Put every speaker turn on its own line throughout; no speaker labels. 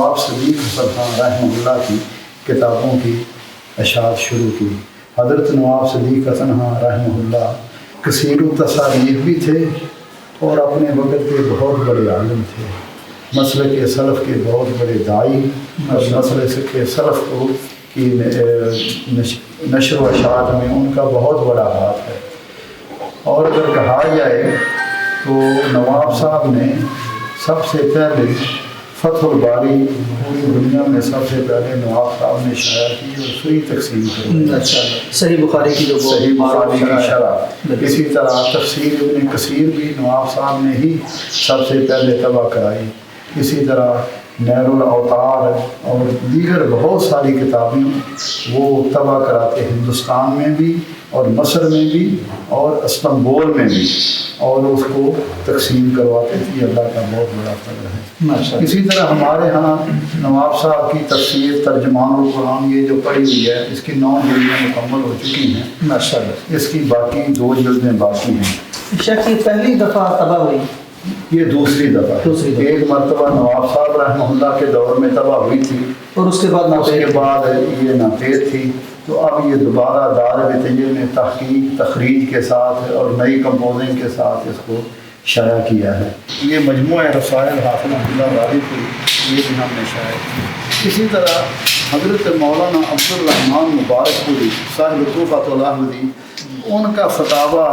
نواب صدیق حسن خان رحمہ اللہ کی کتابوں کی اشاعت شروع کی۔ حضرت نواب صدیق حسن خان رحمہ اللہ کثیر التصانیف بھی تھے اور اپنے وقت کے بہت بڑے عالم تھے، مسلک سلف کے بہت بڑے داعی، اور مسلک سلف کو کی نشر و اشاعت میں ان کا بہت بڑا ہاتھ ہے۔ اور اگر کہا جائے تو نواب صاحب نے سب سے پہلے فتح الباری پوری دنیا میں سب سے پہلے نواب صاحب نے شائع کی اور سوئی تقسیم کی،
صحیح بخاری کی جو
صحیح بخاری کی شرح۔ اسی طرح تفسیر ابن کثیر بھی نواب صاحب نے ہی سب سے پہلے طبع کرائی۔ اسی طرح نیر الاوطار اور دیگر بہت ساری کتابیں وہ طبع کراتے، ہندوستان میں بھی اور مصر میں بھی اور استنبول میں بھی، اور اس کو تقسیم کرواتے تھے۔ اللہ کا بہت بڑا فضل ہے۔ اسی طرح ہمارے ہاں نواب صاحب کی تفسیر ترجمان القرآن یہ جو پڑھی ہوئی ہے، اس کی 9 جلدیں مکمل ہو چکی ہیں ماشاءاللہ، اس کی باقی 2 جلدیں باقی ہیں۔
شیخ کی پہلی دفعہ طبع ہوئی،
یہ دوسری دفعہ۔ ایک مرتبہ نواب صاحب رحمہ اللہ کے دور میں طبع ہوئی تھی
اور اس کے بعد
یہ ناپید تھی، تو اب یہ دوبارہ دار بتجر نے تحقیق تخریج کے ساتھ اور نئی کمپوزنگ کے ساتھ اس کو شائع کیا ہے۔ یہ مجموعہ رسائل حافظ عبداللہ غالب کی یہ بھی ہم نے شائع کی۔ اسی طرح حضرت مولانا عبدالرحمن مبارک پوری صاحب طوفۃ الاحمدی، ان کا فتاویٰ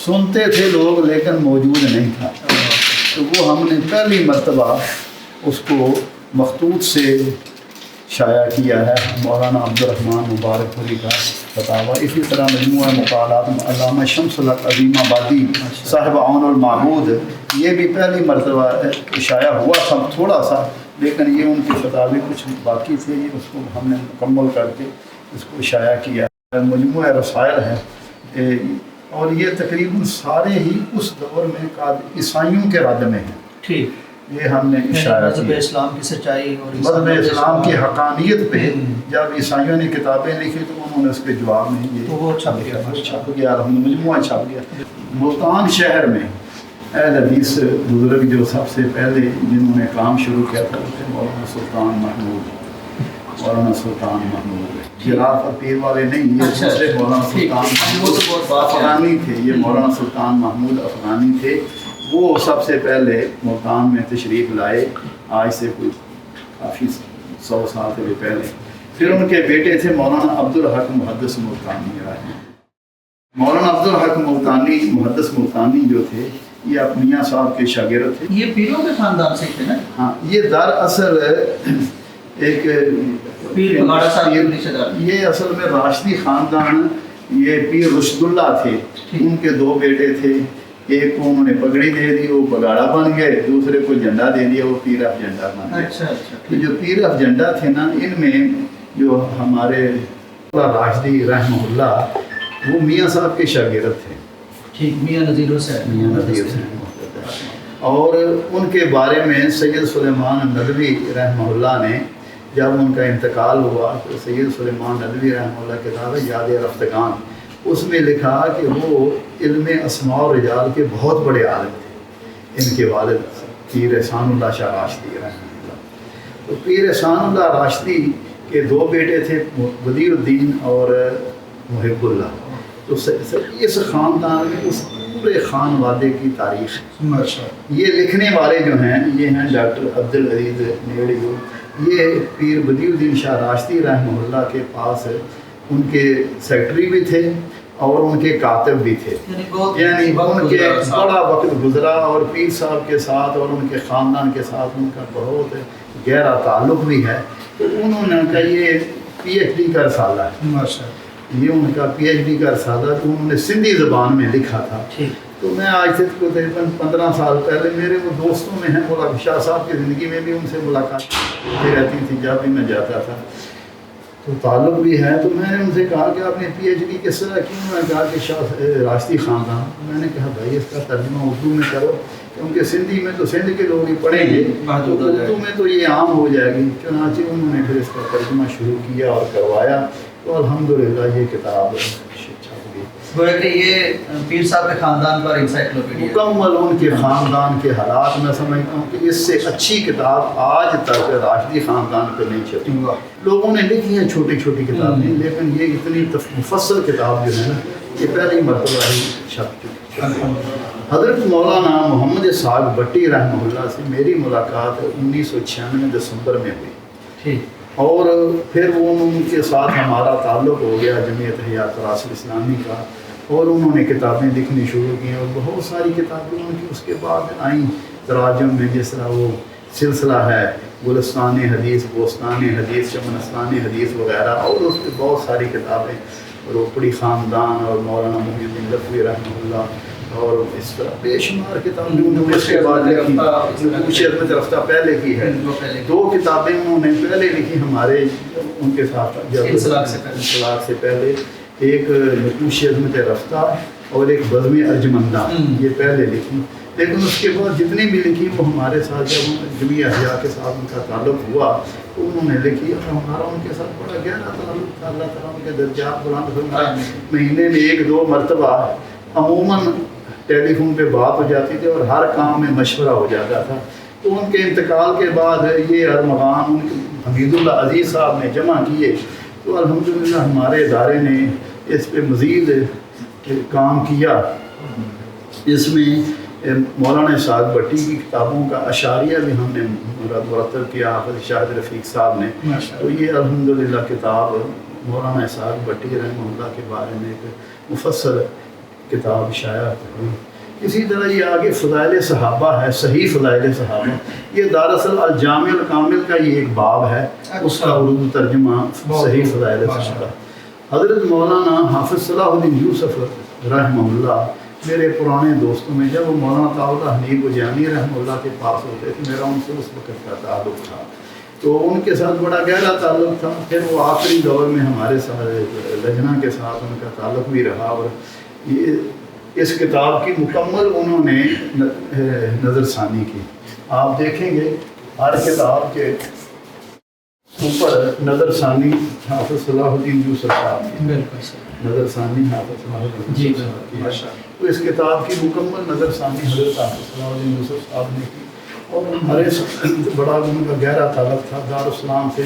سنتے تھے لوگ لیکن موجود نہیں تھا، تو وہ ہم نے پہلی مرتبہ اس کو مخطوط سے شائع کیا ہے، مولانا عبدالرحمن مبارک پوری کا فتاویٰ۔ اسی طرح مجموعہ مقالات علامہ شمس الحق عظیم آبادی صاحب عون المعبود، یہ بھی پہلی مرتبہ شائع ہوا تھا تھوڑا سا، لیکن یہ ان کے فتاوی کچھ باقی تھے، یہ اس کو ہم نے مکمل کر کے اس کو شائع کیا۔ مجموعہ رسائل ہے اور یہ تقریباً سارے ہی اس دور میں عیسائیوں کے رد میں ہیں۔ ٹھیک، یہ ہم نے شائع
مذہب اسلام کی سچائی اور
مذہب اسلام کی حقانیت پہ جب عیسائیوں نے کتابیں لکھی تو انہوں نے اس کے جواب میں یہ
وہ چھپ
گیا، مجموعہ چھپ گیا۔ ملتان شہر میں اہل حدیث بزرگ جو سب سے پہلے جنہوں نے کام شروع کیا تھا مولانا سلطان محمود خلاف پیر والے نہیں، یہ دوسرے مولانا سلطان افغانی تھے، یہ مولانا سلطان محمود افغانی تھے، وہ سب سے پہلے ملتان میں تشریف لائے، آج سے کوئی کافی 100 سال سے پہلے۔ پھر ان کے بیٹے تھے مولانا عبدالحق محدث ملتانی۔ مولانا عبدالحق ملتانی محدث ملتانی جو تھے یہ میاں صاحب کے شاگرد تھے۔
یہ پیروں کے خاندان سے تھے نا؟
ہاں، یہ دراصل ایک یہ اصل میں راشدی خاندان، یہ پیر رشد اللہ تھے، ان کے 2 بیٹے تھے، ایک کو انہوں نے پگڑی دے دی، وہ بگاڑا بن گئے، دوسرے کو جھنڈا دے دیا، وہ پیر افجنڈا بن گئے۔ تو جو پیر افجنڈا تھے نا، ان میں جو ہمارے راشدی رحمہ اللہ وہ میاں صاحب کے شاگرد تھے،
ٹھیک، میاں نذیر حسین،
اور ان کے بارے میں سید سلیمان ندوی رحمہ اللہ نے جب ان کا انتقال ہوا تو سید سلیمان ندوی رحمہ اللہ کتاب یاد رفتگان، اس میں لکھا کہ وہ علم اسماء و رجال کے بہت بڑے عالم تھے۔ ان کے والد پیر احسان اللہ شاہ راشدی رحمہ اللہ، تو پیر احسان اللہ راشدی کے 2 بیٹے تھے، بدیر الدین اور محب اللہ۔ تو اس خاندان میں اس پورے خانوادے کی تاریخ، یہ لکھنے والے جو ہیں یہ ہیں ڈاکٹر عبدالعزیز نیڑیو، یہ پیر بدیر الدین شاہ راشدی رحمہ اللہ کے پاس ان کے سیکرٹری بھی تھے اور ان کے کاتب بھی تھے، یعنی ان کے بڑا وقت گزرا، اور پیر صاحب کے ساتھ اور ان کے خاندان کے ساتھ ان کا بہت گہرا تعلق بھی ہے۔ تو انہوں نے کہا یہ PhD کا رسالہ ہے، یہ ان کا PhD کا رسالہ جو انہوں نے سندھی زبان میں لکھا تھا۔ تو میں آج سے تقریباً 15 سال پہلے میرے وہ دوستوں میں ہیں، مولانا شاہ صاحب کی زندگی میں بھی ان سے ملاقات ہوتی رہتی تھی جب بھی میں جاتا تھا، تو تعلق بھی ہے۔ تو میں نے ان سے کہا کہ آپ نے PhD کس طرح کی؟ انہوں نے کہا کہ شاہ راشدی خاندان۔ میں نے کہا بھائی اس کا ترجمہ اردو میں کرو، کیونکہ سندھی میں تو سندھ کے لوگ ہی پڑھیں گے، اردو میں تو یہ عام ہو جائے گی۔ چنانچہ انہوں نے پھر اس کا ترجمہ شروع کیا اور کروایا، تو الحمدللہ یہ کتاب چھپ گئی۔
گویا کہ یہ پیر صاحب کے خاندان پر انسائکلوپیڈیا ہے۔
مکمل ان کے خاندان کے حالات میں سمجھتا ہوں کہ اس سے اچھی کتاب آج تک راشدی خاندان پہ نہیں چلی۔ لوگوں نے لکھی ہیں چھوٹی چھوٹی کتابیں، لیکن یہ اتنی مفصل کتاب جو ہے نا یہ پہلی مرتبہ ہی چھپ چکی ہے۔ حضرت مولانا محمد اسحاق بٹی رحمہ اللہ سے میری ملاقات 1996 دسمبر میں ہوئی،
ٹھیک،
اور پھر وہ ان کے ساتھ ہمارا تعلق ہو گیا جمعیت احیاء تراث اسلامی کا، اور انہوں نے کتابیں لکھنی شروع کی اور بہت ساری کتابیں ان کی اس کے بعد آئیں تراجم میں، جس طرح وہ سلسلہ ہے گلستان حدیث، بوستان حدیث، چمنستان حدیث وغیرہ، اور اس پہ بہت ساری کتابیں، روپڑی خاندان اور مولانا محی الدین لکھوی رحمہ اللہ، اور اس طرح بے شمار کتابیں انہوں نے اس کے بعد لکھی۔ نقوش عظمت رفتہ پہلے کی ہے، 2 کتابیں انہوں نے پہلے لکھی ہمارے ان کے ساتھ جب انسلاک سے پہلے، ایک نقوش عظمت رفتہ اور ایک بزم ارجمندہ، یہ پہلے لکھی، لیکن اس کے بعد جتنی بھی لکھی وہ ہمارے ساتھ جب جمعیہ احیاء کے ساتھ ان کا تعلق ہوا تو انہوں نے لکھی، اور ہمارا ان کے ساتھ بڑا گہرا تعلق تھا۔ اللہ تعالیٰ ان کے درجات بلند فرمائے۔ مہینے میں 1-2 مرتبہ عموماً ٹیلی فون پہ بات ہو جاتی تھی اور ہر کام میں مشورہ ہو جاتا تھا۔ تو ان کے انتقال کے بعد یہ ارمغان حمید اللہ عزیز صاحب نے جمع کیے، تو الحمدللہ ہمارے ادارے نے اس پہ مزید کام کیا۔ اس میں مولانا اسحاق بٹی کی کتابوں کا اشاریہ بھی ہم نے مرتب کیا حافظ شاہد رفیق صاحب نے، تو یہ الحمدللہ کتاب مولانا اسحاق بٹی رحمہ اللہ کے بارے میں ایک مفصل کتاب شائع ہوئی۔ اسی طرح یہ آگے فضائل صحابہ ہے، صحیح فضائل صحابہ، یہ دراصل الجامع الکامل کا یہ ایک باب ہے، اس کا اردو ترجمہ صحیح فضائل صحابہ۔ حضرت مولانا حافظ صلاح الدین یوسف رحمہ اللہ میرے پرانے دوستوں میں، جب وہ مولانا طاؤ حنیف جانی رحمہ اللہ کے پاس ہوتے تھے، میرا ان سے اس وقت کا تعلق تھا، تو ان کے ساتھ بڑا گہرا تعلق تھا۔ پھر وہ آخری دور میں ہمارے ساتھ لجنہ کے ساتھ ان کا تعلق بھی رہا، اور یہ اس کتاب کی مکمل انہوں نے نظر ثانی کی۔ آپ دیکھیں گے ہر کتاب کے اوپر نظر ثانی حافظ صلاح الدین یوسف صاحب کی، نظر ثانی حافظ صلاح الدین یوسف صاحب کی، تو اس کتاب کی مکمل نظر ثانی حضرت حافظ صلاح الدین یوسف صاحب نے کی، اور ہمارے بڑا ان کا گہرا تعلق تھا۔ دارالاسلام سے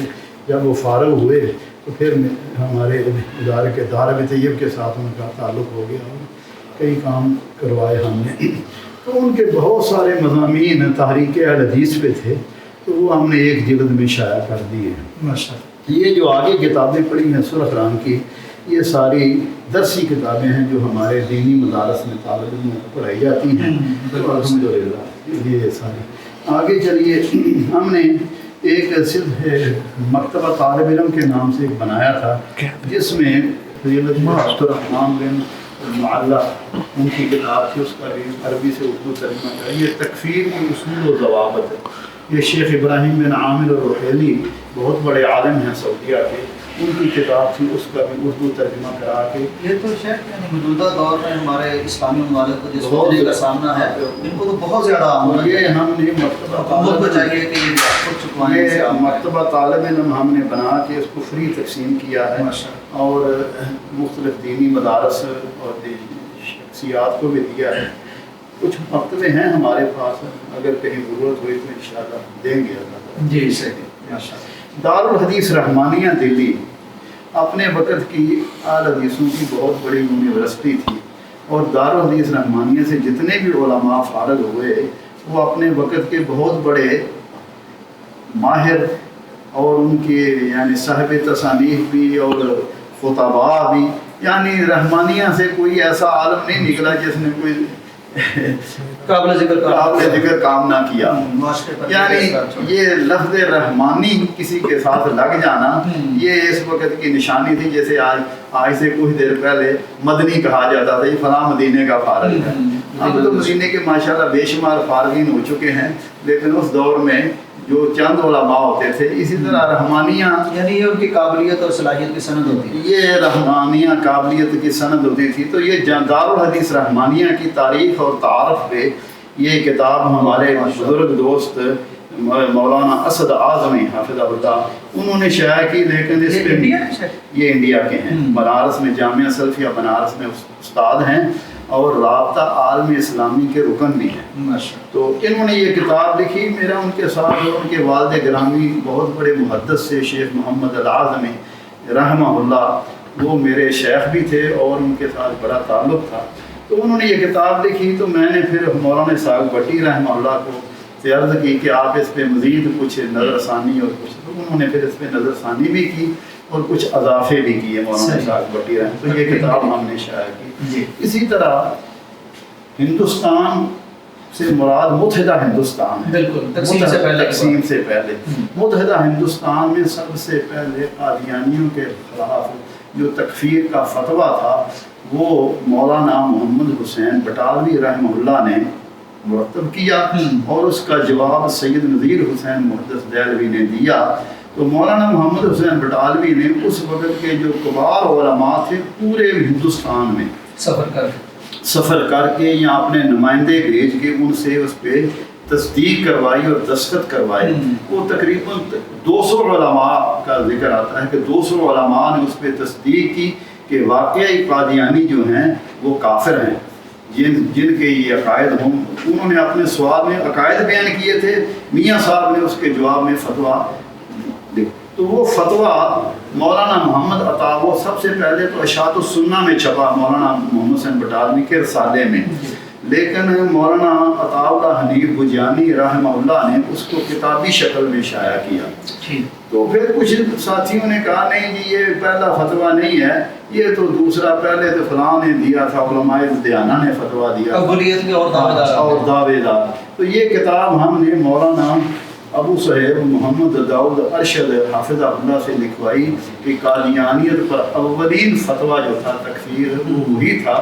جب وہ فارغ ہوئے تو پھر ہمارے ادارے کے دار طیب کے ساتھ ان کا تعلق ہو گیا، اور کئی کام کروائے ہم نے۔ تو ان کے بہت سارے مضامین تحریک اہل حدیث پہ تھے، تو وہ ہم نے ایک جلد میں شائع کر دیے۔ یہ جو آگے کتابیں پڑھی ہیں سرخ رام کی، یہ ساری درسی کتابیں ہیں جو ہمارے دینی مدارس میں طالب علموں کو پڑھائی جاتی ہیں، الحمدللہ یہ ساری۔ آگے چلیے، ہم نے ایک صرف مکتبہ طالب علم کے نام سے ایک بنایا تھا، جس میں فضیلت عبدالرحمن بن معلّہ ان کی کتاب تھی، اس کا بھی عربی سے اردو ترجمہ ہے۔ یہ تکفیر کی اصول و ضوابط ہے، یہ شیخ ابراہیم بن عامر الرحیلی بہت بڑے عالم ہیں سعودیہ کے، ان کی کتاب تھی، اس کا بھی اردو ترجمہ کرا کے۔
یہ تو شیخ یعنی موجودہ دور میں ہمارے اسلامی ممالک کو جس مسئلے کا سامنا ہے ان کو تو بہت زیادہ عام ہے۔
یہ ہم نے مکتبہ
کو چاہیے کہ
یہ مکتبہ طالب علم ہم نے بنا کے اس کو فری تقسیم کیا ہے، اور مختلف دینی مدارس اور شخصیات کو بھی دیا ہے۔ کچھ مکتبے ہیں ہمارے پاس، اگر کہیں ضرورت ہوئی تو انشاءاللہ دیں گے اللہ۔
جی صحیح۔
دارالحدیث رحمانیہ دلی اپنے وقت کی اعلی حدیثوں کی بہت بڑی یونیورسٹی تھی، اور دارالحدیث رحمانیہ سے جتنے بھی علماء فارغ ہوئے وہ اپنے وقت کے بہت بڑے ماہر اور ان کے یعنی صاحب تصانیف بھی اور خطباء بھی، یعنی رحمانیہ سے کوئی ایسا عالم نہیں نکلا جس نے کوئی
قابل
ذکر کام نہ کیا۔ یعنی یہ لفظ رحمانی کسی کے ساتھ لگ جانا یہ اس وقت کی نشانی تھی، جیسے آج سے کچھ دیر پہلے مدنی کہا جاتا تھا، یہ فلاں مدینے کا فارغ ہے۔ اب تو مدینے کے ماشاءاللہ بے شمار فارغین ہو چکے ہیں، لیکن اس دور میں جو چند علماء ہوتے تھے، اسی طرح رحمانیہ
یعنی یہ ان کی قابلیت اور صلاحیت کی سند ہوتی ہے،
یہ رحمانیہ قابلیت کی سند ہوتی تھی۔ تو یہ دارالحدیث رحمانیہ کی تاریخ اور تعارف پہ یہ کتاب ہمارے بزرگ دوست مولانا اسد اعظمی حافظ اللہ، انہوں نے شائع کی، لیکن اس پہ یہ انڈیا کے ہیں، بنارس میں جامعہ سلفیہ بنارس میں استاد ہیں اور رابطہ عالم اسلامی کے رکن بھی ہیں۔ تو انہوں نے یہ کتاب لکھی، میرا ان کے ساتھ ان کے والد گرامی بہت بڑے محدث سے شیخ محمد الاعظمی رحمہ اللہ، وہ میرے شیخ بھی تھے اور ان کے ساتھ بڑا تعلق تھا۔ تو انہوں نے یہ کتاب لکھی، تو میں نے پھر مولانا اسحاق بٹی رحمہ اللہ کو عرض کی کہ آپ اس پہ مزید کچھ نظر ثانی اور کچھ، تو انہوں نے پھر اس پہ نظر ثانی بھی کی اور کچھ اضافے بھی کیے مولانا اسحاق بٹی رحمہ، تو یہ کتاب ہم نے شائع کی۔ اسی طرح ہندوستان سے مراد متحدہ ہندوستان ہے،
بالکل
تقسیم سے پہلے متحدہ ہندوستان میں سب سے پہلے قادیانیوں کے خلاف جو تکفیر کا فتویٰ تھا وہ مولانا محمد حسین بٹالوی رحمہ اللہ نے مرتب کیا اور اس کا جواب سید نذیر حسین محدث دہلوی نے دیا۔ تو مولانا محمد حسین بٹالوی نے اس وقت کے جو کبار علماء تھے پورے ہندوستان میں سفر کر کے یا اپنے نمائندے بھیج کے ان سے اس پہ تصدیق کروائی اور دستخط کروائی۔ وہ تقریباً 200 علماء کا ذکر آتا ہے کہ 200 علماء نے اس پہ تصدیق کی کہ واقعی قادیانی جو ہیں وہ کافر ہیں، جن کے یہ عقائد ہوں۔ انہوں نے اپنے سوال میں عقائد بیان کیے تھے، میاں صاحب نے اس کے جواب میں فتویٰ لکھا۔ تو وہ فتویٰ مولانا محمد عطا، وہ سب سے پہلے تو اشاعت السنہ میں چھپا مولانا محمد حسین بٹالوی کے رسالے میں، لیکن مولانا عطا اللہ حنیف بجانی رحمہ اللہ نے اس کو کتابی شکل میں شائع کیا۔ تو پھر کچھ ساتھیوں نے کہا نہیں جی یہ پہلا فتویٰ نہیں ہے، یہ تو دوسرا، پہلے تو فلاں نے دیا تھا، علماء دیانہ نے فتویٰ دیا اور دعوے دار۔ تو یہ کتاب ہم نے مولانا ابو صہیب محمد داؤد ارشد حافظ اللہ سے لکھوائی کہ قادیانیت پر اولین فتویٰ جو تھا تکفیر وہ وہی تھا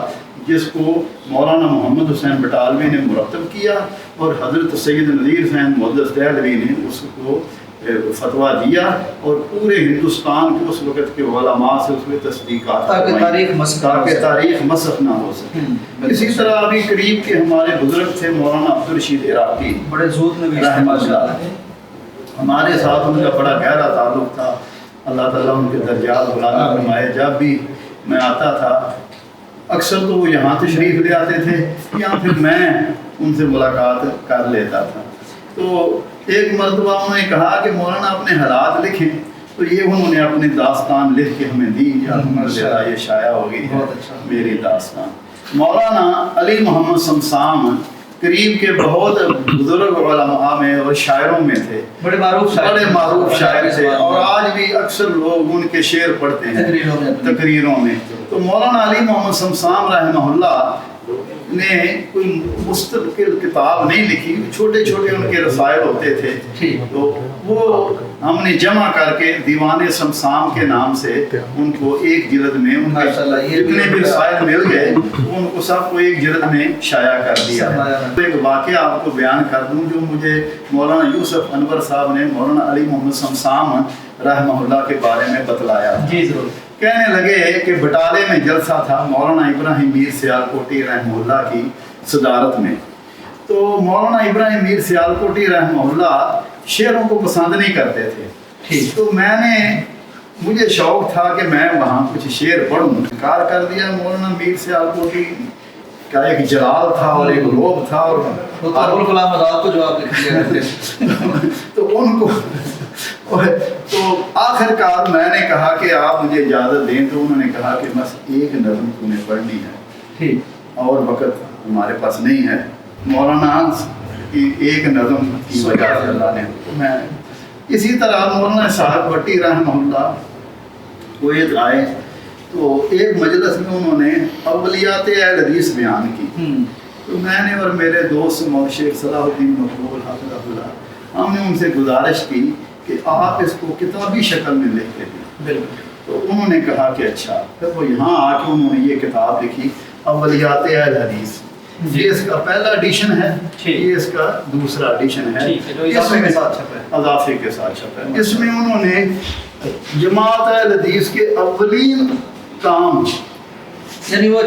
جس کو مولانا محمد حسین بٹالوی نے مرتب کیا اور حضرت سید نذیر حسین محدث دہلوی نے اس کو فتویٰ دیا اور پورے ہندوستان کے اس وقت کے علماء سے اس میں تصدیقات
تاکہ
تاریخ مسخ نہ ہو سکے۔ اسی طرح ابھی قریب کے ہمارے بزرگ تھے مولانا عبدالرشید عراقی
بڑے زود میں
رحمہ اللہ، ہمارے ساتھ ان کا بڑا گہرا تعلق تھا، اللہ تعالیٰ ان کے درجات بلند فرمائے۔ جب بھی میں آتا تھا اکثر تو وہ یہاں تشریف لے آتے تھے یا پھر میں ان سے ملاقات کر لیتا تھا۔ تو ایک مرتبہ انہوں نے کہا کہ مولانا اپنے حالات لکھیں، تو یہ انہوں نے اپنی داستان لکھ کے ہمیں دی، یہ شائع ہو گئی ہے میری داستان۔ مولانا علی محمد سمسام قریب کے بہت بزرگ علماء میں اور شاعروں میں تھے، بڑے معروف شاعر تھے اور آج بھی اکثر لوگ ان کے شعر پڑھتے ہیں تقریروں میں۔ تو مولانا علی محمد سمسام رحمہ اللہ نے کوئی مستقل کتاب نہیں لکھی، چھوٹے چھوٹے ان کے رسائل ہوتے تھے، تو وہ ہم نے جمع کر کے دیوان سمسام کے نام سے ان کو ایک جلد میں ان کے جتنے بھی رسائل مل گئے ان کو سب کو ایک جلد میں شائع کر دیا ہے۔ ایک واقعہ آپ کو بیان کر دوں جو مجھے مولانا یوسف انور صاحب نے مولانا علی محمد سمسام رحمہ اللہ کے بارے میں بتلایا۔ جی ضرور۔ کہنے لگے کہ بٹالے میں جلسہ تھا مولانا ابراہیم میر سیالکوٹی رحمہ اللہ کی صدارت میں، تو مولانا ابراہیم میر سیالکوٹی رحمہ اللہ شعروں کو پسند نہیں کرتے تھے، تو مجھے شوق تھا کہ میں وہاں کچھ شعر پڑھوں، انکار کر دیا۔ مولانا میر سیالکوٹی کا ایک جلال تھا اور ایک روب تھا اور تو ان کو تو آخر کار میں نے کہا کہ آپ مجھے اجازت دیں، تو انہوں نے کہا کہ بس ایک نظم تمہیں پڑھنی ہے اور وقت ہمارے پاس نہیں ہے۔ مولانا کی ایک نظم کی وجہ سے اللہ نے میں اسی طرح مولانا اسحاق بٹی رحمہ اللہ کویت آئے تو ایک مجلس میں انہوں نے اولیات اہل حدیث بیان کی، تو میں نے اور میرے دوست مولانا شیخ صلاح الدین مقبول حافظ اللہ ہم نے ان سے گزارش کی کہ آپ اس کو کتابی شکل میں لکھ کے دیں، تو انہوں نے کہا کہ اچھا۔ پھر وہ یہاں آ کے انہوں نے یہ کتاب لکھی اولیات اہل حدیث، یہ اس کا پہلا ایڈیشن ہے، یہ اس کا دوسرا ایڈیشن ہے، اضافے کے ساتھ چھپا ہے۔ اس میں انہوں نے جماعت اہل حدیث کے اولین کام
یعنی وہ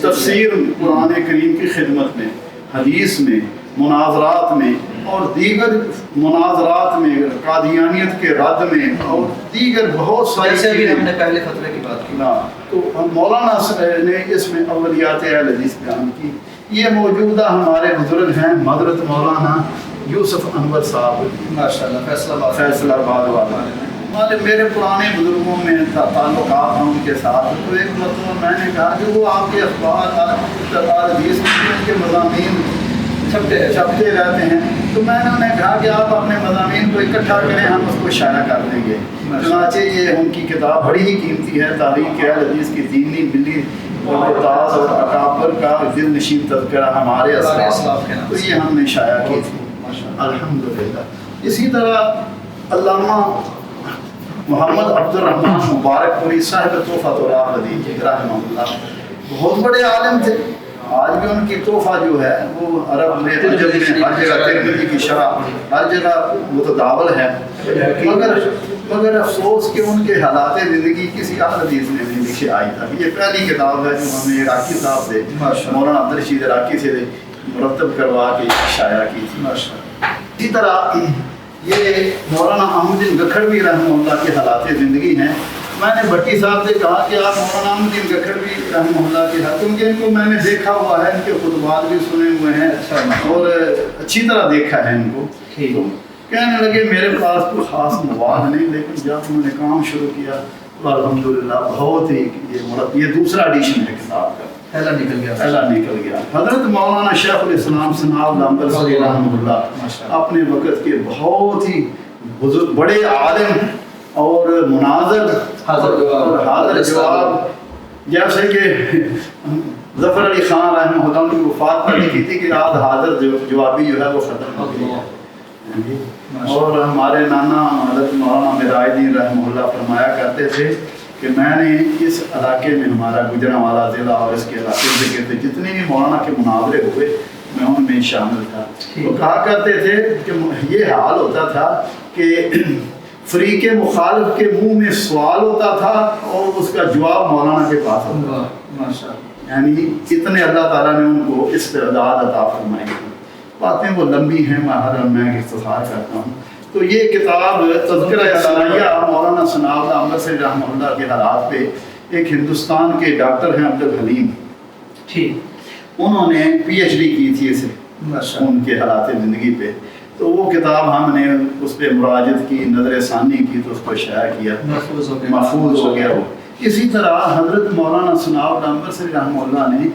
تفسیر قرآن کریم کی خدمت میں، حدیث میں، مناظرات میں اور دیگر مناظرات میں، قادیانیت کے رد میں اور دیگر بہت ساری
جیسے ابھی
چیزیں۔
ہم نے پہلے فتوے کی بات کی،
تو مولانا نے اس میں اولیات اہل حدیث بیان کی۔ یہ موجودہ ہمارے بزرگ ہیں حضرت مولانا یوسف انور صاحب
ماشاءاللہ،
فیصلہ آباد والے میرے پرانے بزرگوں میں تعلقات ہیں ان کے ساتھ۔ تو ایک مرتبہ میں نے کہا کہ وہ آپ کے اخبار حدیث کے مضامین چھپتے رہتے ہیں، تو میں نے انہیں کہا کہ آپ اپنے مضامین کو اکٹھا کریں، ہم اس کو شائع کر دیں گے۔ چنانچہ یہ ان کی کتاب بڑی ہی قیمتی ہے، تاریخ اہل حدیث کی دینی ملی تاز اور اکابر کا دل نشین تذکرہ ہمارے اسلاف، تو یہ ہم نے شائع کی تھی الحمدللہ۔ اسی طرح علامہ محمد عبد الرحمن مبارک پوری صاحب تحفۃ الحدیث رحمہ اللہ بہت بڑے عالم تھے، آج بھی ان کی تحفہ جو ہے وہ عرب میں ہر جگہ ترمذی کی شرح ہر جگہ متداول ہے، مگر افسوس کہ ان کے حالات زندگی کسی اہل حدیث نے نہیں لکھی آئی تھا۔ یہ پہلی کتاب ہے جو ہم نے عراقی صاحب سے، مولانا عبدالرشید عراقی سے مرتب کروا کے شائع کی تھی۔ اسی طرح یہ مولانا احمد الدین گکھڑوی رحمہ اللہ کے حالات زندگی ہیں۔ میں نے بھٹی صاحب سے کہا کہ آپ مولانا احمد الدین گکھڑوی رحمہ اللہ کے حالات، کیونکہ ان کو میں نے دیکھا ہوا ہے، ان کے خطبات بھی سنے ہوئے ہیں اور اچھی طرح دیکھا ہے ان کو۔ تو کہنے لگے میرے پاس کوئی خاص مواد نہیں، لیکن جب انہوں نے کام شروع کیا تو الحمدللہ بہت ہی یہ دوسرا ایڈیشن ہے کتاب کا،
پہلا
نکل گیا۔ حضرت مولانا شیخ الاسلام ثناء العنبر رحمہ اللہ اپنے وقت کے بہت ہی بزرگ بڑے عالم اور مناظر اور حاضر جواب، جیسے کہ ظفر علی خان رحمہ اللہ کی وفات پر لکھی تھی کہ آج حاضر جوابی جو ہے وہ ختم ہو گئی ہے۔ اور ہمارے نانا حضرت مولانا میرائے الدین رحمہ اللہ فرمایا کرتے تھے کہ میں نے اس علاقے میں، ہمارا گجرانوالہ ضلع اور اس کے علاقے کے جتنے بھی مولانا کے مناظرے ہوئے میں ان میں شامل تھا۔ وہ کہا کرتے تھے کہ یہ حال ہوتا تھا کہ فریق مخالف کے منہ میں سوال ہوتا تھا اور اس کا جواب مولانا کے پاس ہوتا تھا، یعنی اتنے اللہ تعالیٰ نے ان کو استعداد عطا فرمائی ہے۔ باتیں وہ لمبی ہیں، میں اختصار کرتا ہوں۔ تو یہ کتاب تذکرہ ثنائیہ مولانا ثناء العنبر رحمہ اللہ کے حالات پہ، ایک ہندوستان کے ڈاکٹر ہیں عبد الحلیم، انہوں نے پی ایچ ڈی کی تھی اسے ان کے حالات زندگی پہ، تو وہ کتاب ہم نے اس پہ مراجعت کی، نظر ثانی کی، تو اس کو شائع کیا، محفوظ ہو گیا وہ۔ اسی طرح حضرت مولانا ثناء العنبر رحمہ اللہ نے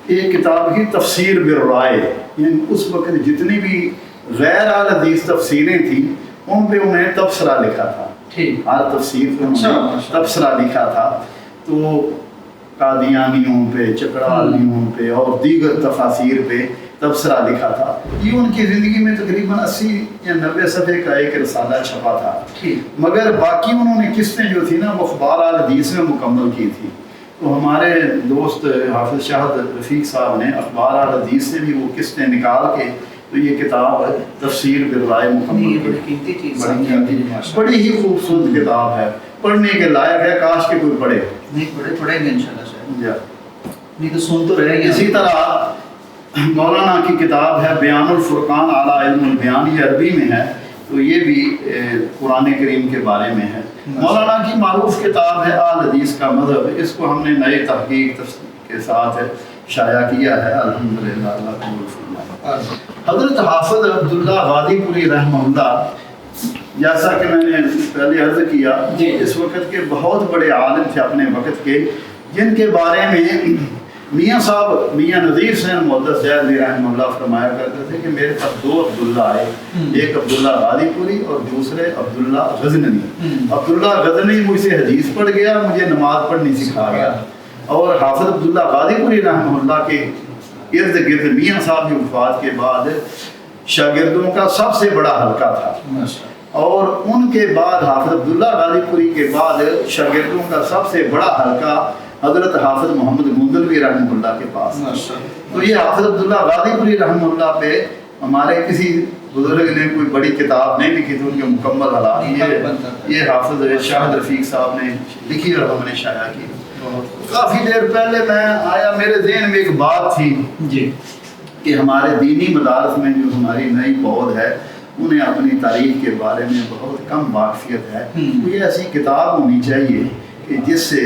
ایک کتاب کی تفسیر بالرائے، یعنی اس وقت جتنی بھی غیر اہل حدیث تفسیریں تھیں ان پہ انہیں تبصرہ لکھا تھا، ہر تفسیر پہ انہوں نے تبصرہ لکھا تھا۔ تو قادیانیوں پہ، چکڑالیوں پہ اور دیگر تفاسیر پہ تبصرہ لکھا تھا۔ یہ ان کی زندگی میں تقریباً 80 یا 90 صفحے کا ایک رسالہ چھپا تھا، مگر باقی انہوں نے قسطیں جو تھی نا وہ اخبار اہل حدیث میں مکمل کی تھی۔ تو ہمارے دوست حافظ شاہد رفیق صاحب نے اخبار اہل حدیث سے بھی وہ قسطیں نکال کے تو یہ کتاب تفسیر بالرائے مکمل کی، بڑی ہی خوبصورت کتاب ہے، پڑھنے کے لائق ہے، کاش کے کوئی پڑھے،
پڑھیں گے انشاءاللہ، نہیں تو سن تو رہے گی۔
اسی طرح مولانا کی کتاب ہے بیان الفرقان اعلیٰ علم البیان، یہ عربی میں ہے، تو یہ بھی قرآن کریم کے بارے میں ہے۔ مولانا کی معروف کتاب ہے اہل حدیث کا مذہب، اس کو ہم نے نئے تحقیق کے ساتھ شائع کیا ہے الحمدللہ، اللہ قبول فرمائے۔ حضرت حافظ عبداللہ غازی پوری رحمہ اللہ، جیسا کہ میں نے پہلے عرض کیا، اس وقت کے بہت بڑے عالم تھے اپنے وقت کے، جن کے بارے میں میاں صاحب میاں نذیر حسین محدث ذیلی رحمہ اللہ فرمایا کرتے تھے کہ میرے پاس دو عبداللہ آئے، ایک عبداللہ غازی پوری اور دوسرے عبداللہ غزنوی۔ عبداللہ غزنوی مجھ سے حدیث پڑھ گیا، مجھے نماز پڑھنی سکھا گیا، اور حافظ عبداللہ غازی پوری رحمہ اللہ کے ارد گرد میاں صاحب کی وفات کے بعد شاگردوں کا سب سے بڑا حلقہ تھا، اور ان کے بعد حافظ عبداللہ غازی پوری کے بعد شاگردوں کا سب سے بڑا حلقہ حضرت حافظ محمد گوندلوی رحمہ اللہ کے پاس۔ تو یہ حافظ عبداللہ غازی پوری رحمہ اللہ پہ ہمارے کسی بزرگ نے کوئی بڑی کتاب نہیں لکھی تھی، ان کے مکمل حالات یہ حافظ شاہد رفیق صاحب نے لکھی اور ہم نے شائع کی۔ کافی دیر پہلے میں آیا، میرے ذہن میں ایک بات تھی کہ ہمارے دینی مدارس میں جو ہماری نئی پود ہے انہیں اپنی تاریخ کے بارے میں بہت کم واقفیت ہے. تو یہ ایسی کتاب ہونی چاہیے کہ جس سے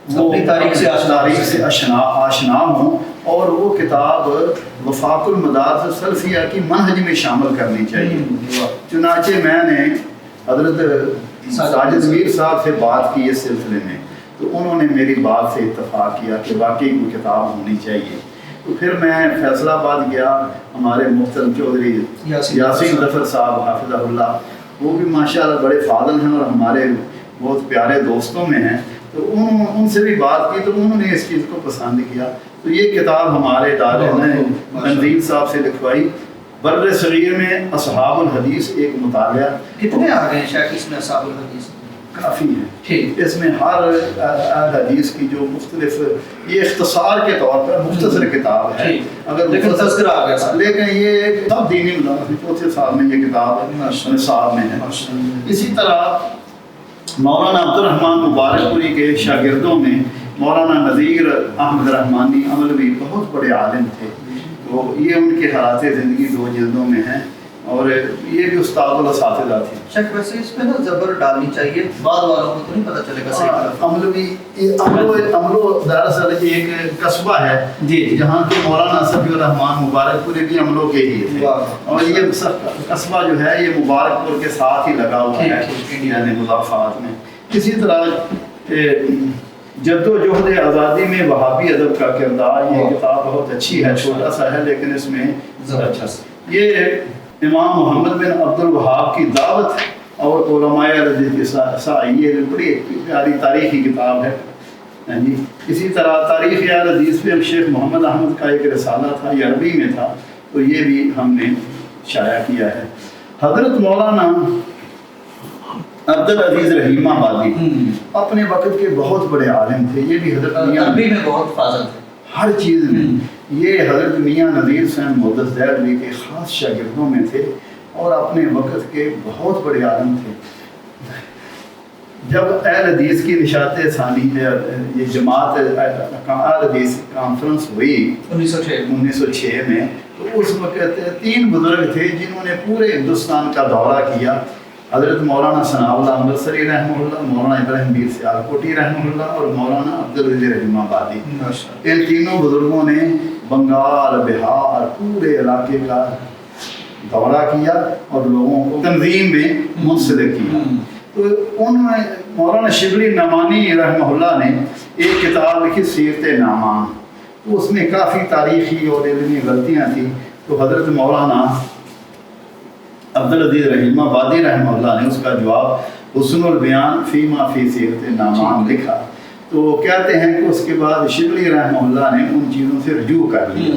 وہ
اپنی تاریخ سے
آشنا ہوں، اور وہ کتاب وفاق المدارس سلفیہ کی منہج میں شامل کرنی چاہیے. چنانچہ میں نے حضرت ساجد میر صاحب سے بات کی اس سلسلے میں، تو انہوں نے میری بات سے اتفاق کیا کہ واقعی وہ کتاب ہونی چاہیے. تو پھر میں فیصل آباد گیا، ہمارے محترم چودھری یاسین ظفر صاحب حافظہ اللہ، وہ بھی ماشاءاللہ بڑے فاضل ہیں اور ہمارے بہت پیارے دوستوں میں ہیں. تو ان سے بھی بات کی تو انہوں نے اس چیز کو پسند کیا. تو یہ کتاب ہمارے ادارے نے تنظیم صاحب سے لکھوائی. بر صغیر میں اصحاب الحدیث ایک مطالعہ.
کتنے آ گئے شیخ اس میں اصحاب الحدیث؟
کافی ہیں. اس میں ہر حدیث کی جو مختلف، یہ اختصار کے طور پر مختصر کتاب ہے، اگر لیکن یہ سب دینی مدارس میں چوتھے سال میں یہ کتاب نصاب میں ہے. اسی طرح مولانا عبد الرحمن مبارک پوری کے شاگردوں میں مولانا نذیر احمد رحمانی عملوی بہت بڑے عالم تھے. تو یہ ان کے حالات زندگی 2 جلدوں میں ہیں، اور یہ بھی استاد الاساتذہ تھے.
شیخ ویسے اس میں نا زبر ڈالنی چاہیے، بعد والوں کو تو نہیں پتہ چلے گا.
عملوی عملو دراصل ایک قصبہ ہے جہاں کے مولانا صفی الرحمان مبارک پوری بھی عملوں کے ہی تھے، اور یہ قصبہ جو ہے یہ مبارک پور کے ساتھ ہی لگا ہوا ہے یعنی مضافات میں. اسی طرح جد و جہد آزادی میں وہابی ادب کا کردار، یہ کتاب بہت اچھی ہے، چھوٹا سا ہے لیکن اس میں اچھا. یہ امام محمد بن عبد الوہاب کی دعوت اور علماء حدیث، یہ بڑی پیاری تاریخی کتاب ہے. اسی طرح تاریخ اہل حدیث میں شیخ محمد احمد کا ایک رسالہ تھا، یہ عربی میں تھا، تو یہ بھی ہم نے شائع کیا ہے. حضرت مولانا عبدالعزیز رحیم آبادی اپنے وقت کے بہت بڑے عالم تھے. یہ بھی حضرت میاں
عربی میں بہت فاضل تھے
ہر چیز میں. یہ حضرت میاں نذیر حسین محدث دہلوی کے خاص شاگردوں میں تھے اور اپنے وقت کے بہت بڑے عالم تھے. جب اہل حدیث کی نشاط ثانی یہ جماعت اہل حدیث کانفرنس ہوئی 1906 میں، تو اس وقت 3 بزرگ تھے جنہوں نے پورے ہندوستان کا دورہ کیا. حضرت مولانا ثناء اللہ امرتسری رحمہ اللہ، مولانا ابراہیم میر سیالکوٹی رحمہ اللہ، اور مولانا عبدالعزیز رحیم آبادی. ان تینوں بزرگوں نے بنگال، بہار، پورے علاقے کا دورہ کیا اور لوگوں کو تنظیم میں منسلک کیا. تو ان میں مولانا شبلی نعمانی رحمہ اللہ نے ایک کتاب لکھی سیرت نعمان. تو اس میں کافی تاریخی اور علمی غلطیاں تھیں. تو حضرت مولانا عبدالعزیز رحیم آبادی رحمہ اللہ نے اس کا جواب حسن البیان فیما فی سیرت نعمان لکھا. تو کہتے ہیں کہ اس کے بعد شبلی رحمہ اللہ نے ان چیزوں سے رجوع کر لیا،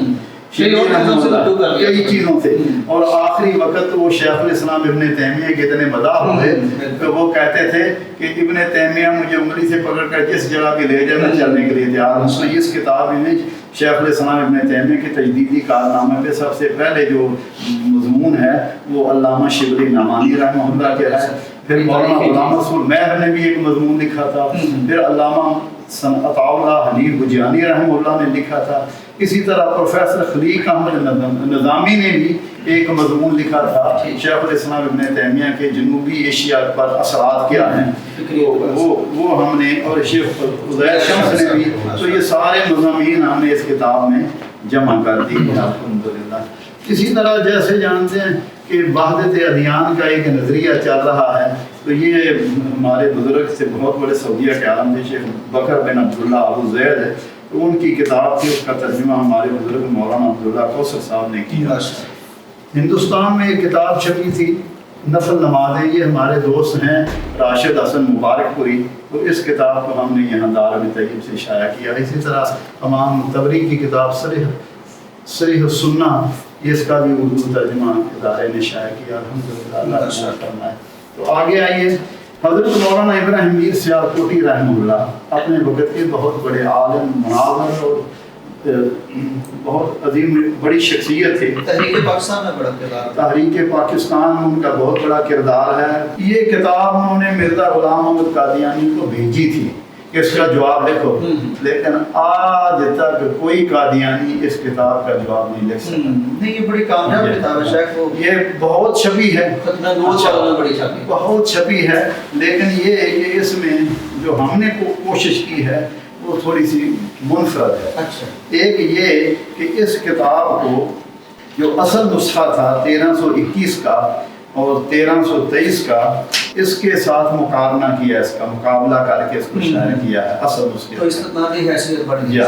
کئی چیزوں سے، اور آخری وقت وہ شیخ الاسلام ابن تیمیہ کے اتنے مداح ہوئے کہ وہ کہتے تھے کہ ابن تیمیہ مجھے انگلی سے پکڑ کر جس جگہ بھی لے جائے میں چلنے کے لیے تیار ہوں. اس کتاب میں شیخ الاسلام ابن تیمیہ کے تجدیدی کارنامے پہ سب سے پہلے جو مضمون ہے وہ علامہ شبلی نعمانی رحمہ اللہ کے ہے. پھر مولانا غلام رسول مہر نے بھی ایک مضمون لکھا تھا. پھر علامہ عطاء اللہ حنیف بجانی رحمہ اللہ نے لکھا تھا. اسی طرح پروفیسر خلیق احمد نظامی نے بھی ایک مضمون لکھا تھا شیخ الاسلام ابن تیمیہ کے جنوبی ایشیا پر اثرات کیا ہیں، وہ ہم نے، اور شیخ عزیر شمس نے بھی. تو یہ سارے مضامین ہم نے اس کتاب میں جمع کر دی الحمدللہ. اسی طرح جیسے جانتے ہیں کہ وحدت ادیان کا ایک نظریہ چل رہا ہے، تو یہ ہمارے بزرگ سے بہت بڑے سعودیہ کے عالم تھے شیخ بکر بن عبداللہ ابو زید ہے. تو ان کی کتاب تھی، اس کا ترجمہ ہمارے بزرگ مولانا عبداللہ کوثر صاحب نے کیا. ہندوستان میں ایک کتاب چھپی تھی نفل نمازیں، یہ ہمارے دوست ہیں راشد حسن مبارک پوری، تو اس کتاب کو ہم نے یہاں دار طیب سے شائع کیا. اسی طرح امام تبری کی کتاب صریح السنہ، اس کا بھی اردو ترجمہ ادارے نے شائع کیا. الحمدللہ اللہ کا فرمائے. تو آگے آئیے. حضرت مولانا ابراہیم میر سیالکوٹی رحمہ اللہ اپنے وقت کے بہت بڑے عالم، مناظر اور بہت عظیم بڑی شخصیت تھے.
تحریک پاکستان میں بڑا کردار،
تحریک پاکستان میں ان کا بہت بڑا کردار ہے. یہ کتاب انہوں نے مرزا غلام احمد قادیانی کو بھیجی تھی کہ اس کا جواب لکھو، لیکن آج تک کوئی قادیانی اس کتاب کا جواب نہیں لکھ سکتا۔
نہیں یہ بڑی کامیاب کتاب ہے شیخ، وہ
یہ بہت چھپی ہے،
ختنہ نور والوں نے بڑی چھپی،
بہت چھپی ہے، لیکن یہ کہ اس میں جو ہم نے کوشش کی ہے وہ تھوڑی سی منفرد ہے۔
اچھا،
ایک یہ کہ اس کتاب کو جو اصل نسخہ تھا 1321 کا اور 1323 کا، اس کے ساتھ مقارنہ کیا، اس کا مقابلہ کر کے اس کو شائع کیا ہے اصل نسخے
تو استثنائی حیثیت بڑھ گئی۔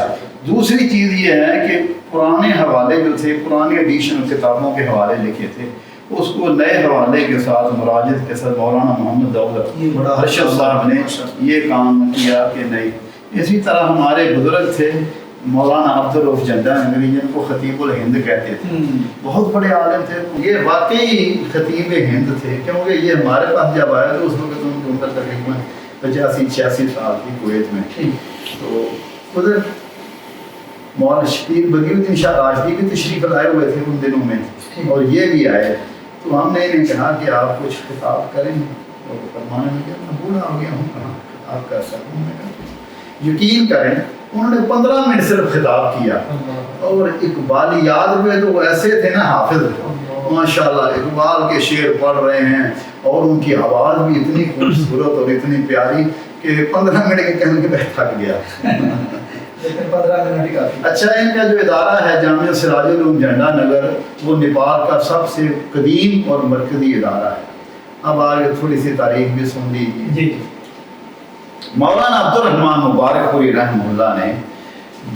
دوسری چیز یہ ہے کہ پرانے حوالے جو تھے، پرانے ایڈیشن کتابوں کے حوالے لکھے تھے، اس کو نئے حوالے کے ساتھ مراجعت کے ساتھ مولانا محمد دولت ارشد صاحب نے یہ کام کیا کہ نہیں۔ اسی طرح ہمارے بزرگ تھے مولانا عبدالرؤف جھنڈا نگری، جن کو خطیب الہند کہتے تھے، بہت بڑے عالم تھے، یہ واقعی خطیب ہند تھے، کیونکہ یہ ہمارے پاس جب آئے تو اس وقت ان کی عمر تقریباً 85-86 سال کی کویت میں۔ تو ادھر مولانا شبیر بدیع الدین شاہ راشدی بھی تشریف لائے ہوئے تھے ان دنوں میں، اور یہ بھی آئے، تو ہم نے انہیں کہا کہ آپ کچھ خطاب کریں، اور فرمانے لگے میں بولا ہو گیا ہوں، کہاں خطاب کر سکوں میں؟ یقین کریں انہوں نے 15 منٹ صرف خطاب کیا، اور اقبالیات میں تو ایسے تھے نا حافظ، ماشاءاللہ اقبال کے شعر پڑھ رہے ہیں، اور ان کی آواز بھی اتنی خوبصورت اور اتنی پیاری کہ 15 منٹ کے کہنے کے بعد تھک گیا۔
لیکن 15 منٹ کا
اچھا، ان کا جو ادارہ ہے جامعہ سراج العلوم جھنڈا نگر، وہ نیپال کا سب سے قدیم اور مرکزی ادارہ ہے۔ اب آگے تھوڑی سی تاریخ بھی سن لیجیے۔ مولانا عبدالرحمن مبارک پوری رحمہ اللہ نے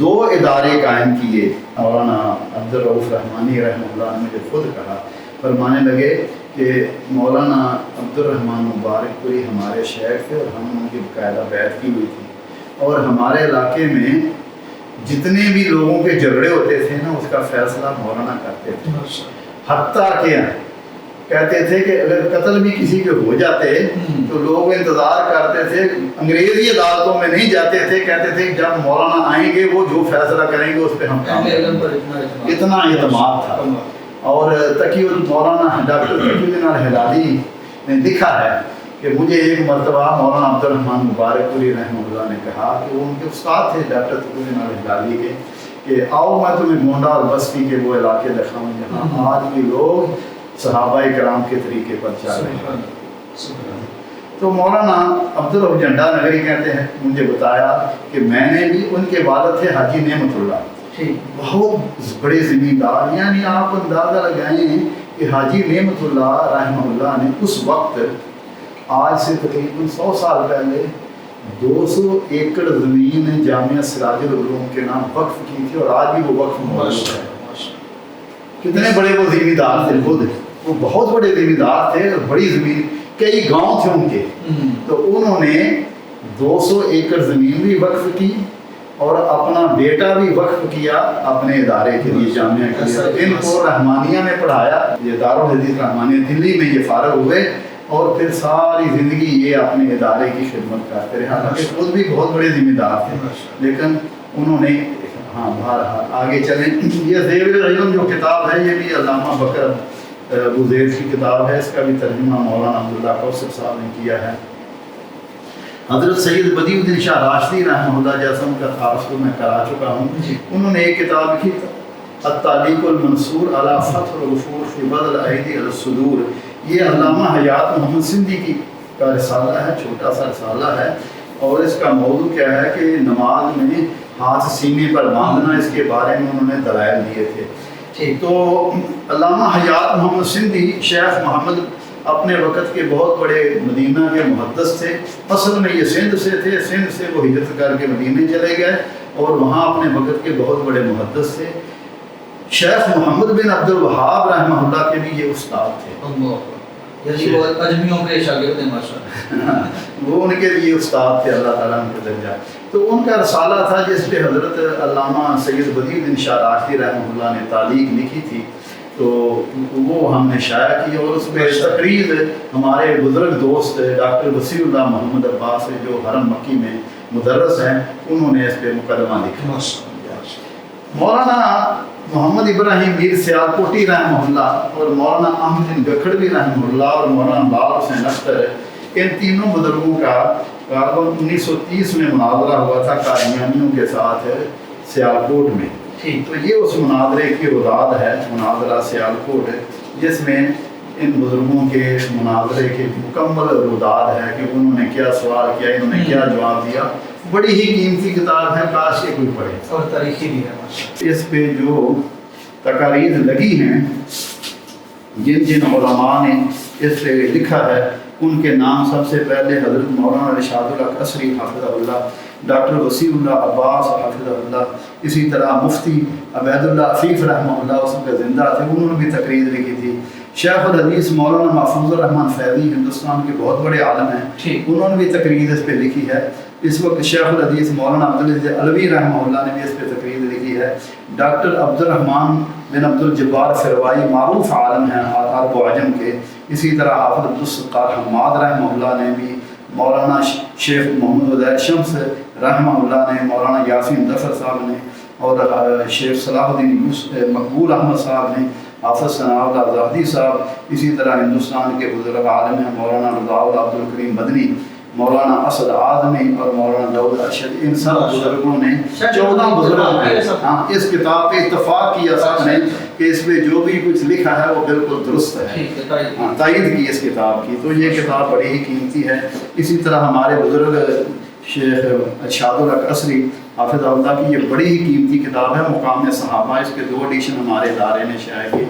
2 ادارے قائم کیے۔ مولانا عبدالرؤف رحمانی رحمہ اللہ نے مجھے خود کہا، فرمانے لگے کہ مولانا عبدالرحمن مبارک پوری ہمارے شیخ تھے، اور ہم ان کی باقاعدہ بیعت کی ہوئی تھی، اور ہمارے علاقے میں جتنے بھی لوگوں کے جھگڑے ہوتے تھے نا، اس کا فیصلہ مولانا کرتے تھے، حتیٰ کہ کہتے تھے کہ اگر قتل بھی کسی کے ہو جاتے تو لوگ انتظار کرتے تھے، انگریزی عدالتوں میں نہیں جاتے تھے، کہتے تھے جب مولانا آئیں گے وہ جو فیصلہ کریں گے اس پہ ہم کام کریں گے۔ اتنا اعتماد تھا۔ اور تقی مولانا ڈاکٹر تقی الدین الہلالی نے لکھا ہے کہ مجھے ایک مرتبہ مولانا عبدالرحمن مبارک پوری رحمہ اللہ نے کہا کہ وہ ان کے استاد تھے ڈاکٹر تقی الدین الہلالی کے، کہ آؤ میں تمہیں گونڈا اور بستی کے وہ علاقے دکھاؤں جہاں آج بھی لوگ صحابہ کرام کے طریقے پر چل رہے ہیں۔ تو مولانا عبدالرؤف جھنڈا نگری کہتے ہیں مجھے بتایا کہ میں نے بھی، ان کے والد تھے حاجی نعمت اللہ، بہت بڑے زمیندار، یعنی آپ اندازہ لگائیں کہ حاجی نعمت اللہ رحمہ اللہ نے اس وقت آج سے تقریباً 100 سال پہلے 200 ایکڑ زمین جامعہ سراج العلوم کے نام وقف کی تھی، اور آج بھی وہ وقف موجود ہے۔ کتنے بڑے وہ زمیندار تھے، خود وہ بہت بڑے زمیندار تھے، بڑی زمین، کئی گاؤں تھے ان کے، تو انہوں نے 200 ایکڑ زمین بھی وقف کی اور اپنا بیٹا بھی وقف کیا اپنے ادارے کے لیے، جامعہ کے لیے۔ ان کو رحمانیہ میں پڑھایا، یہ دارالحدیث رحمانیہ دلی میں یہ فارغ ہوئے، اور پھر ساری زندگی یہ اپنے ادارے کی خدمت کرتے رہے، حالانکہ خود بھی بہت بڑے ذمہ دار تھے، لیکن انہوں نے بہرحال آگے چلیں۔ یہ زیور العلم جو کتاب ہے یہ بھی علامہ بکر ابو زید کی کتاب ہے، اس کا بھی ترجمہ مولانا عبداللہ کوثر صاحب نے کیا ہے۔ حضرت سید بدیع الدین شاہ راشدی رحمہ اللہ، جیسا ان کا تعارف میں کرا چکا ہوں، انہوں نے ایک کتاب لکھی التعلیق المنصور علی فتح الغفور فی بدل ایدی الصدور۔ یہ علامہ حیات محمد سندھی کی کا رسالہ ہے، چھوٹا سا رسالہ ہے، اور اس کا موضوع کیا ہے کہ نماز میں ہاتھ سینے پر باندھنا، اس کے بارے میں انہوں نے دلائل دیے تھے۔ تو علامہ حیات محمد سندھی شیخ محمد اپنے وقت کے بہت بڑے مدینہ کے محدث تھے، اصل میں یہ سندھ سے تھے، سندھ سے وہ ہجرت کر کے مدینہ چلے گئے، اور وہاں اپنے وقت کے بہت بڑے محدث تھے۔ شیخ محمد بن عبد الوہاب رحمہ اللہ کے بھی یہ استاد تھے،
یعنی وہ اجمیوں کے شاگرد ہیں ماشاءاللہ،
وہ ان کے لیے استاد تھے، اللہ تعالیٰ ان کو درجہ۔ تو ان کا رسالہ تھا جس پہ حضرت علامہ سید بدیع الدین شاہ راشدی رحمہ اللہ نے تعلیق لکھی تھی، تو وہ ہم نے شائع کی، اور اس میں تقریر ہمارے بزرگ دوست ڈاکٹر وسیع اللہ محمد عباس جو حرم مکی میں مدرس ہیں، انہوں نے اس پہ مقدمہ لکھا۔ مولانا محمد ابراہیم میر سیالکوٹی رحمہ اللہ، اور مولانا احمد بن گکھڑوی رحمہ اللہ، اور مولانا لال حسین اختر، ان تینوں بزرگوں کا غالباً 1930 میں مناظرہ ہوا تھا قادیانیوں کے ساتھ سیالکوٹ میں. تو یہ اس مناظرے کی رداد ہے، مناظرہ سیالکوٹ، جس میں ان بزرگوں کے مناظرے کی مکمل رداد ہے کہ انہوں نے کیا سوال کیا، انہوں نے کیا جواب دیا. بڑی ہی قیمتی کتاب ہے، کاش کہ کوئی پڑھے.
اور تاریخی بھی ہے.
اس پہ جو تقاریر لگی ہیں، جن جن علماء نے اس پہ لکھا ہے، ان کے نام سب سے پہلے حضرت مولانا ارشاد الحق قصری حافظہ اللہ، ڈاکٹر وسیع اللہ عباس حافظہ اللہ، اسی طرح مفتی عبید اللہ عفیف رحمہ اللہ اس وقت زندہ تھے، انہوں نے بھی تقریر لکھی تھی. شیخ الحدیث مولانا محفوظ الرحمن فیضی ہندوستان کے بہت بڑے عالم ہیں، انہوں نے بھی تقریر اس پہ لکھی ہے. اس وقت شیخ الحدیث مولانا عبدالعزیز علوی رحمہ اللہ نے بھی اس پہ تقریر لکھی ہے. ڈاکٹر عبد الرحمن بن عبد الجبار فروائی معروف عالم ہیں عرب و عجم کے. اسی طرح حافظ عبدالستار حماد رحمہ اللہ نے بھی، مولانا شیخ محمد عزیر شمس رحمہ اللہ نے، مولانا یاسین ظفر صاحب نے، اور شیخ صلاح الدین مقبول احمد صاحب نے، حافظ ثناء اللہ زاہدی صاحب. اسی طرح ہندوستان کے بزرگ عالم ہیں مولانا رضا اللہ عبد الکریم مدنی، مولانا اسد اعظمی اور مولانا داؤد ارشد. ان سب بزرگوں نے 14 بزرگوں نے اس کتاب پہ اتفاق کیا سب نے کہ اس پہ جو بھی کچھ لکھا ہے وہ بالکل درست ہے، تائید کی اس کتاب کی. تو یہ کتاب بڑی ہی قیمتی ہے. اسی طرح ہمارے بزرگ شیخ ارشاد الحق قصری حافظ اللہ کی یہ بڑی ہی قیمتی کتاب ہے، مقام صحابہ. اس کے 2 ایڈیشن ہمارے ادارے نے شائع کی.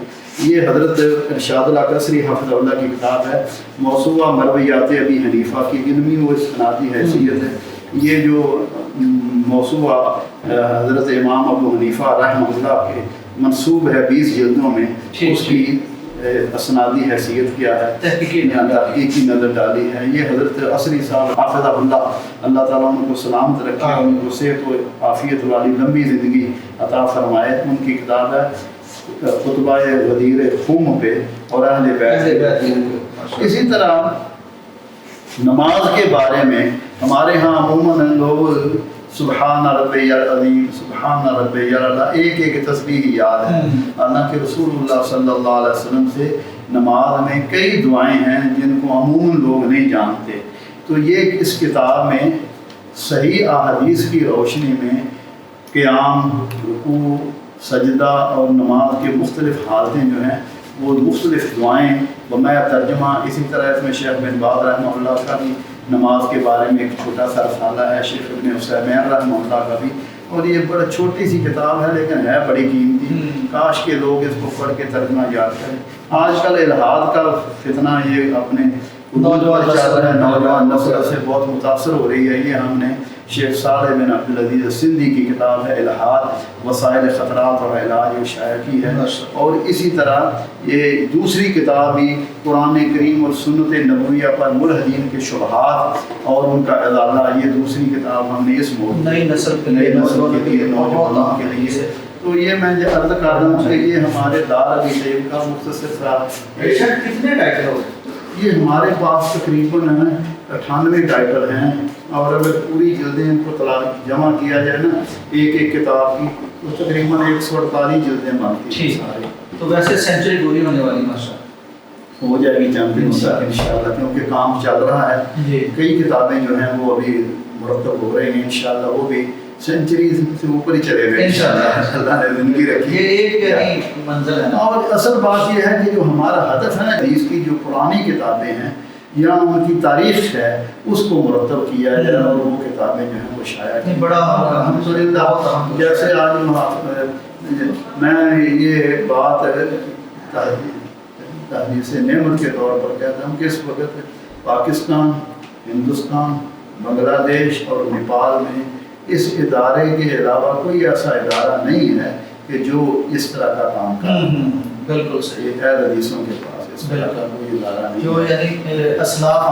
یہ حضرت ارشاد اللہ قصری حافظ اللہ کی کتاب ہے، موسوعہ مرویات ابی حنیفہ کی علمی و اسنادی حیثیت ہے. یہ جو موسوعہ حضرت امام ابو حنیفہ رحمہ اللہ کے منسوب ہے 20 جلدوں میں، اس کی اسنادی حیثیت کیا ہے، تحقیقی نظر ڈالی ہے. یہ حضرت قصری صاحب حافظ اللہ، اللہ تعالیٰ ان کو سلامت رکھے، ان کو صحت و عافیت والی لمبی زندگی عطا فرمائے. ان کی کتاب ہے خطبہ غدیر قوم پہ اور اہل بیت. اسی طرح نماز کے بارے میں ہمارے ہاں عموماً لوگ سبحان ربی العظیم، سبحان ربی العظیم، ایک ایک تسبیح یاد ہے، حالانکہ رسول اللہ صلی اللہ علیہ وسلم سے نماز میں کئی دعائیں ہیں جن کو عموماً لوگ نہیں جانتے. تو یہ اس کتاب میں صحیح احادیث کی روشنی میں قیام، رکوع، سجدہ اور نماز کے مختلف حالتیں جو ہیں وہ مختلف دعائیں بمع ترجمہ. اسی طرح اس میں شیخ بن باز رحمہ اللہ کا بھی نماز کے بارے میں ایک چھوٹا سا رسالہ ہے، شیخ ابن عثیمین رحمہ اللہ کا بھی. اور یہ بڑا چھوٹی سی کتاب ہے لیکن ہے بڑی قیمتی. کاش کے لوگ اس کو پڑھ کے ترجمہ یاد کریں. آج کل الحاد کا فتنہ یہ اپنے نوجوان نسل سے بہت متاثر ہو رہی ہے. یہ ہم نے شیخ صالح بن عبدالعزیز السندھی کی کتاب ہے الحاد، وسائل خطرات اور علاج و شائع کی ہے. اور اسی طرح یہ دوسری کتاب بھی قرآن کریم اور سنت نبویہ پر ملحدین کے شبہات اور ان کا ازالہ، یہ دوسری کتاب ہم نے اس نئی نسل کے لیے، نوجوانوں کے لیے. تو یہ میں عرض کر رہا ہوں کہ یہ ہمارے دار ابی طیب کا مختصر سا.
کتنے ٹائٹل ہو؟
یہ ہمارے پاس تقریباً 98 ٹائٹل ہیں، اور اگر پوری جلدیں ان کو جمع کیا جائے نا ایک ایک کتاب کی تو تقریباً 148 جلدیں بنتی ہیں سارے.
تو ویسے سینچری پوری ہونے والی ماشاء
ہو جائے گی چند دنوں تک انشاءاللہ، کیونکہ کام چل رہا ہے. کئی کتابیں جو ہیں وہ ابھی مرتب ہو رہی ہیں، انشاءاللہ وہ بھی سینچری سے اوپر ہی چلے گئے انشاءاللہ، اللہ نے زندگی رکھی.
یہ ایک منزل ہے.
اور اصل بات یہ ہے کہ جو ہمارا ہدف ہے حدیث کی جو پرانی کتابیں ہیں یا ان کی تاریخ ہے اس کو مرتب کیا جائے اور وہ کتابیں جو ہیں وہ شائع کی.
بڑا
الحمدللہ. جیسے آج میں یہ بات تحدیث نعمت کے طور پر کہتا ہوں کہ اس وقت پاکستان، ہندوستان، بنگلہ دیش اور نیپال میں اس ادارے کے علاوہ کوئی ایسا ادارہ نہیں ہے کہ جو اس طرح کا کام کرے.
بالکل صحیح.
اہل حدیثوں کے پاس اس طرح کا کوئی ادارہ نہیں
جو یعنی اسلاف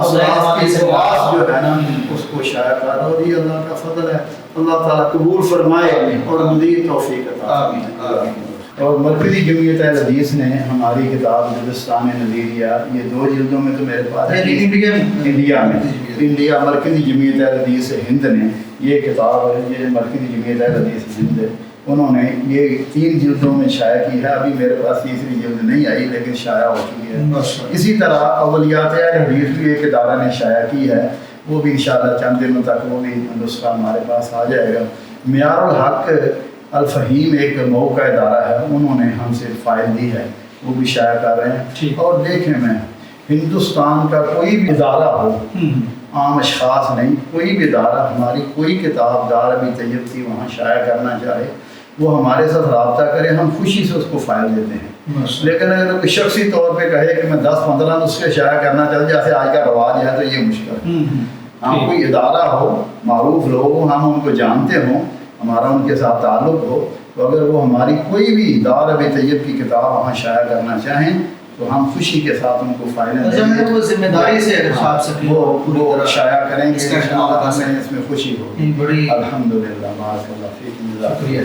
کی سواس جو ہے نا اس کو شائع کر. اور یہ اللہ کا فضل ہے، اللہ تعالیٰ قبول فرمائے اور مزید توفیق عطا فرمائے. اور مرکزی جمعیت اہل حدیث نے ہماری کتاب گلستان نظیریہ، یہ 2 جلدوں میں تو میرے پاس ہے انڈیا مرکزی جمعیت اہل حدیث ہند نے یہ کتاب ہے، یہ مرکزی جمعیت اہل حدیث ہند ہے، انہوں نے یہ 3 جلدوں میں شائع کی ہے. ابھی میرے پاس تیسری جلد نہیں آئی لیکن شائع ہو چکی ہے. اسی طرح اولیات اہل حدیث بھی ایک ادارہ نے شائع کی ہے وہ بھی انشاءاللہ چند دنوں تک وہ بھی نسخہ ہمارے پاس آ جائے گا۔ معیار الحق الفہیم ایک مئو کا ادارہ ہے، انہوں نے ہم سے فائل دی ہے، وہ بھی شائع کر رہے ہیں۔ اور دیکھیں میں ہندوستان کا کوئی بھی ادارہ ہو، عام اشخاص نہیں، کوئی بھی ادارہ ہماری کوئی کتاب دارالعلوم طیب کی وہاں شائع کرنا چاہے وہ ہمارے ساتھ رابطہ کرے، ہم خوشی سے اس کو فائل دیتے ہیں۔ لیکن اگر کوئی شخصی طور پہ کہے کہ میں 10-15 نسخے شائع کرنا چاہتا جیسے آج کا رواج ہے تو یہ مشکل ہے۔ ہم کوئی ادارہ ہو، معروف لوگ ہوں، ہم ان کو جانتے ہوں، ہمارا ان کے ساتھ تعلق ہو، تو اگر وہ ہماری کوئی بھی دارالعلوم طیب کی کتاب وہاں شائع کرنا چاہیں تو ہم خوشی کے ساتھ ان کو فائلیں دیں گے،
وہ ذمہ داری سے اگر صاحب سے
وہ شائع کریں گے،
اس کا
انشاءاللہ ہمیں اس میں خوشی ہوگی۔
بڑی
الحمدللہ، بارک اللہ فیکم، جزاک اللہ۔
شکریہ۔